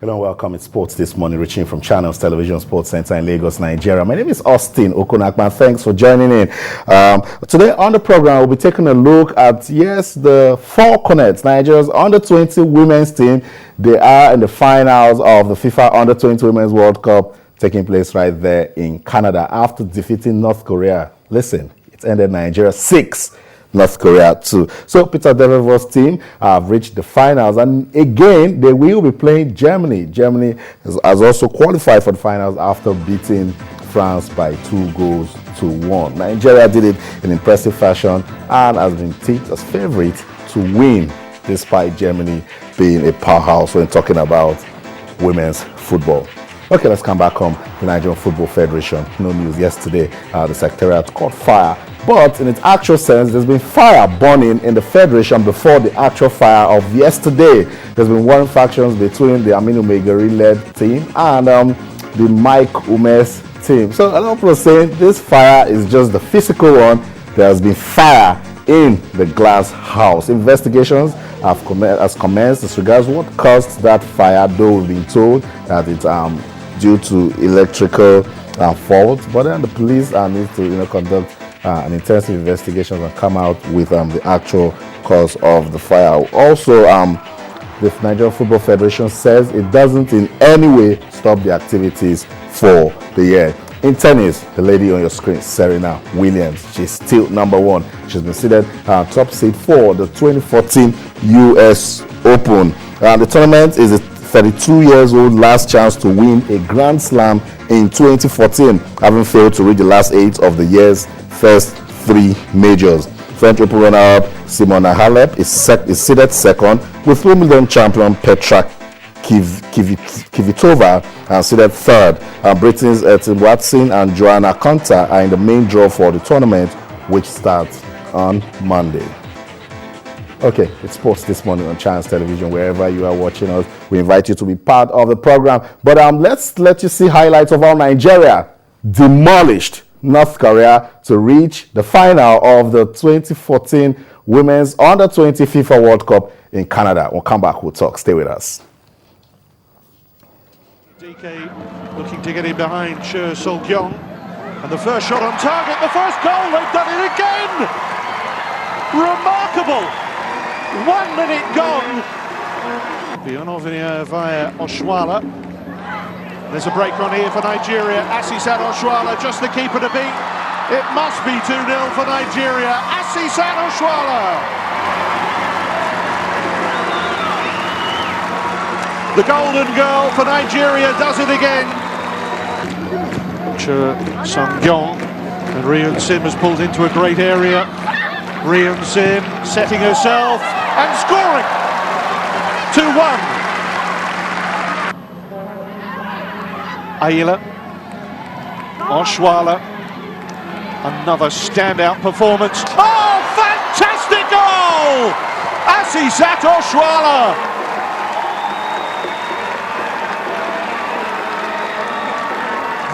Hello and welcome. It's Sports This Morning, reaching from Channels Television Sports Center in Lagos, Nigeria. My name is Austin Okonakman. Thanks for joining in. Today on the program, we'll be taking a look at, the Falconets, Nigeria's under-20 women's team. They are in the finals of the FIFA Under-20 Women's World Cup taking place right there in Canada after defeating North Korea. Listen, it's ended Nigeria 6. North Korea 2. So Peter Devevo's team have reached the finals, and again they will be playing Germany. Germany has also qualified for the finals after beating France by 2-1. Nigeria did it in impressive fashion and has been tipped as favorite to win, despite Germany being a powerhouse when talking about women's football. Okay, let's come back home. The Nigerian Football Federation. No news yesterday. The secretariat caught fire. But in its actual sense, there's been fire burning in the federation before the actual fire of yesterday. There's been warring factions between the Aminu Megari-led team and the Mike Umes team. So a lot of people are saying this fire is just the physical one. There has been fire in the glass house. Investigations have commenced as regards what caused that fire, though we've been told that it's due to electrical fault. But then the police need to conduct an intensive investigation and come out with the actual cause of the fire. Also, the Nigerian Football Federation says it doesn't in any way stop the activities for the year. In tennis, the lady on your screen, Serena Williams, she's still number one. She's been seated top seed for the 2014 US Open. The tournament is a 32-year-old last chance to win a Grand Slam in 2014, having failed to reach the last 8 of the year's first 3 majors. French Open runner-up Simona Halep is seated second, with Wimbledon champion Petra Kvitova seated third. Britain's Etin Watson and Joanna Konta are in the main draw for the tournament, which starts on Monday. Okay, it's Sports This Morning on Channels Television. Wherever you are watching us, we invite you to be part of the program. But let's let you see highlights of how Nigeria demolished North Korea to reach the final of the 2014 Women's Under-20 FIFA World Cup in Canada. We'll come back, we'll talk. Stay with us. DK looking to get in behind Cho Sol-kyung. And the first shot on target, the first goal, they've done it again! Remarkable! 1 minute gone. Bionovia via Oshwala. There's a break on here for Nigeria. Asisat Oshwala, just the keeper to beat. It must be 2-0 for Nigeria. Asisat Oshwala. The golden girl for Nigeria does it again. Cho Sung-kyung, and Ryun Sim has pulled into a great area. Ryun Sim setting herself and scoring. 2-1. Ayla, Oshwala, another standout performance. Oh, fantastic goal! Asisat Oshwala.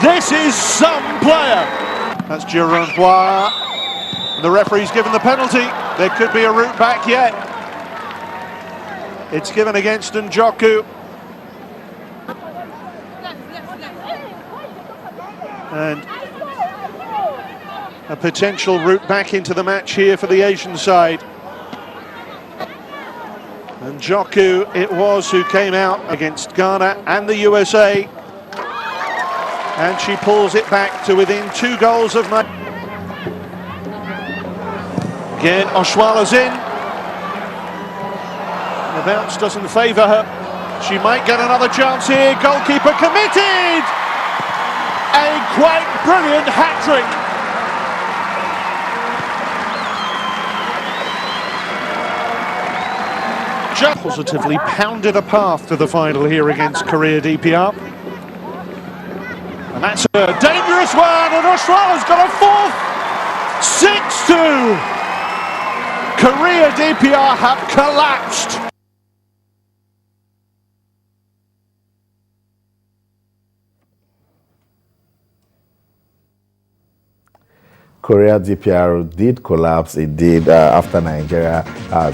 This is some player. That's Jerome Bois. The referee's given the penalty. There could be a route back yet. It's given against Njoku. And a potential route back into the match here for the Asian side. And Njoku it was who came out against Ghana and the USA. And she pulls it back to within 2 goals of Nigeria. Again, Oshwala's in. The bounce doesn't favour her. She might get another chance here. Goalkeeper committed! A quite brilliant hat-trick. Just positively pounded a path to the final here against Korea DPR. And that's a dangerous one, and Oshwala's got a fourth. 6-2. Korea DPR have collapsed. Korea DPR did collapse. It did after Nigeria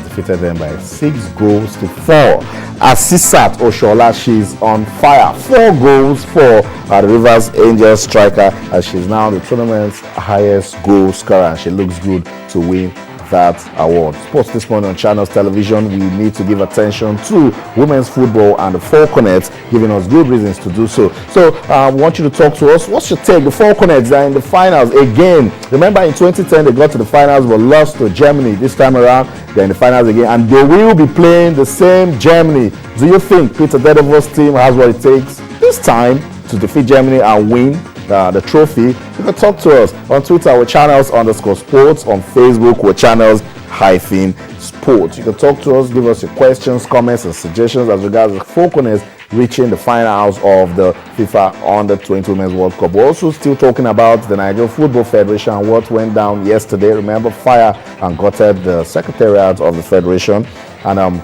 defeated them by 6-4. Asisat Oshola, she's on fire. 4 goals for the Rivers Angels striker, as she's now the tournament's highest goal scorer, and she looks good to win that award. Sports this morning on Channels Television, we need to give attention to women's football and the Falconets, giving us good reasons to do so. So I want you to talk to us. What's your take? The Falconets are in the finals again. Remember in 2010 they got to the finals but lost to Germany. This time around they're in the finals again, and they will be playing the same Germany. Do you think Peter Dedevo's team has what it takes this time to defeat Germany and win the trophy? You can talk to us on Twitter with channels_sports, on Facebook with channels-sports. You can talk to us, give us your questions, comments, and suggestions as regards the Falconets reaching the finals of the FIFA Under-20 Women's World Cup. We're also still talking about the Nigerian Football Federation and what went down yesterday. Remember, fire and gutted the secretariat of the federation, and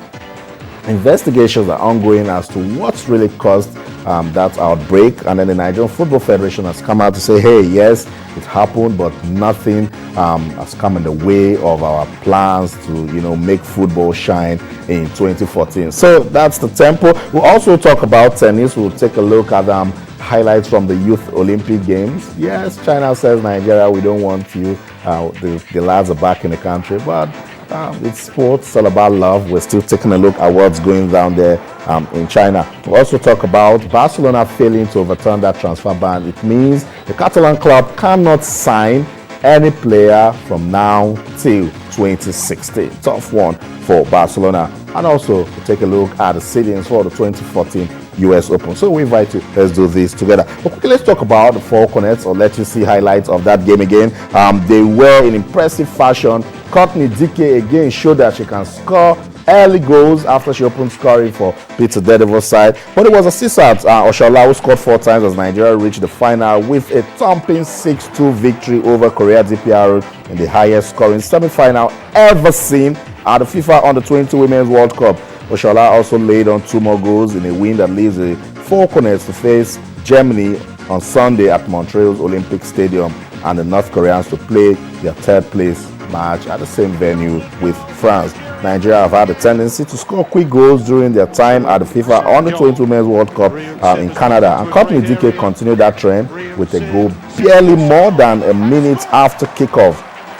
investigations are ongoing as to what's really caused that outbreak. And then the Nigerian Football Federation has come out to say, hey, yes, it happened, but nothing has come in the way of our plans to, make football shine in 2014. So that's the tempo. We'll also talk about tennis. We'll take a look at highlights from the Youth Olympic Games. Yes, China says, Nigeria, we don't want you. The lads are back in the country, but it's sports, it's all about love. We're still taking a look at what's going down there in China. We'll also talk about Barcelona failing to overturn that transfer ban. It means the Catalan club cannot sign any player from now till 2016. Tough one for Barcelona. And also we'll take a look at the seedings for the 2014 US Open. So we invite you, let's do this together. But quickly, let's talk about the Falconets, or let you see highlights of that game again. They were in impressive fashion. Courtney Dike again showed that she can score early goals after she opened scoring for Peter Dedevo's side. But it was Asisat Oshola who scored 4 times as Nigeria reached the final with a thumping 6-2 victory over Korea DPR in the highest scoring semi-final ever seen at the FIFA Under-20 Women's World Cup. Oshola also laid on 2 more goals in a win that leaves the Falconets to face Germany on Sunday at Montreal's Olympic Stadium, and the North Koreans to play their 3rd place match at the same venue with France. Nigeria have had a tendency to score quick goals during their time at the FIFA Under-20 Women's World Cup in Canada, and Courtney Dike continued that trend with a goal barely more than a minute after kickoff.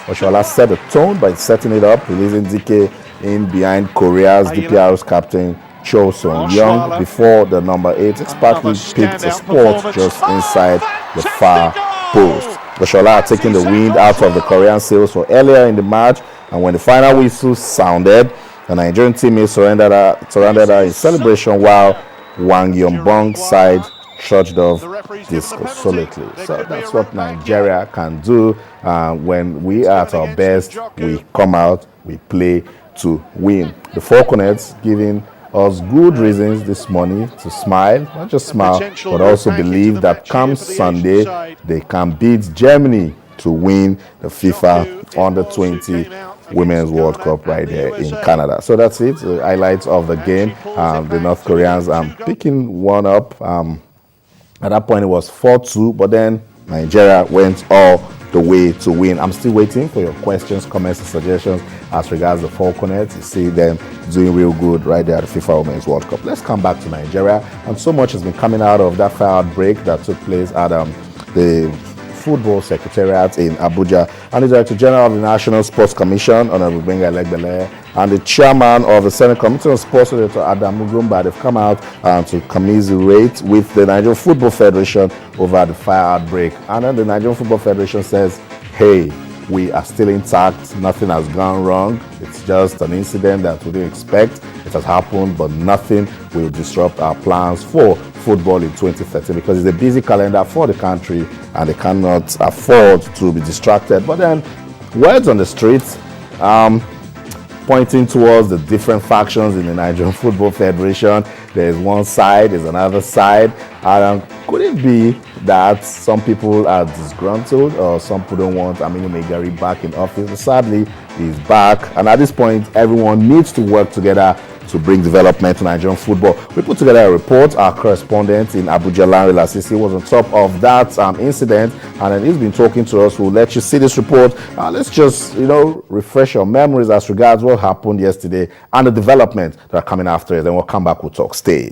Oshola set the tone by setting it up, releasing Dike in behind Korea's DPR's captain Cho Sung-young before the number 8 expertly picked a spot just inside the far post. Oshola taking the wind out of the Korean sails for earlier in the match, and when the final whistle sounded, the Nigerian teammate surrounded her in celebration while Wang Yongbong's side trudged off disconsolately. So that's what Nigeria can do when we are at our best. We come out, we play to win. The Falconets giving us good reasons this morning to smile, not just smile, but also believe that come Sunday they can beat Germany to win the FIFA Under-20 Women's World Cup right there in Canada. So that's it, the highlights of the game. The North Koreans picking one up. At that point it was 4-2, but then Nigeria went all the way to win. I'm still waiting for your questions, comments, and suggestions as regards the Falconets. You see them doing real good right there at the FIFA Women's World Cup. Let's come back to Nigeria, and so much has been coming out of that fire outbreak that took place at the Football Secretariat in Abuja, and the Director General of the National Sports Commission, Honorable Benga Elegbele, and the Chairman of the Senate Committee on Sports, Senator Adam Mugumba, they've come out to commiserate with the Nigerian Football Federation over the fire outbreak. And then the Nigerian Football Federation says, hey, we are still intact, nothing has gone wrong, it's just an incident that we didn't expect, it has happened, but nothing will disrupt our plans for football in 2013, because it's a busy calendar for the country and they cannot afford to be distracted. But then words on the streets pointing towards the different factions in the Nigerian Football Federation. There's one side, there's another side, and could it be that some people are disgruntled, or some people don't want Aminu Megari back in office? Sadly, he's back, and at this point everyone needs to work together to bring development to Nigerian football. We put together a report. Our correspondent in Abuja, Lanre Lasisi, was on top of that incident, and then he's been talking to us. We'll let you see this report. Let's just, refresh your memories as regards what happened yesterday and the development that are coming after it. Then we'll come back, we'll talk. Stay.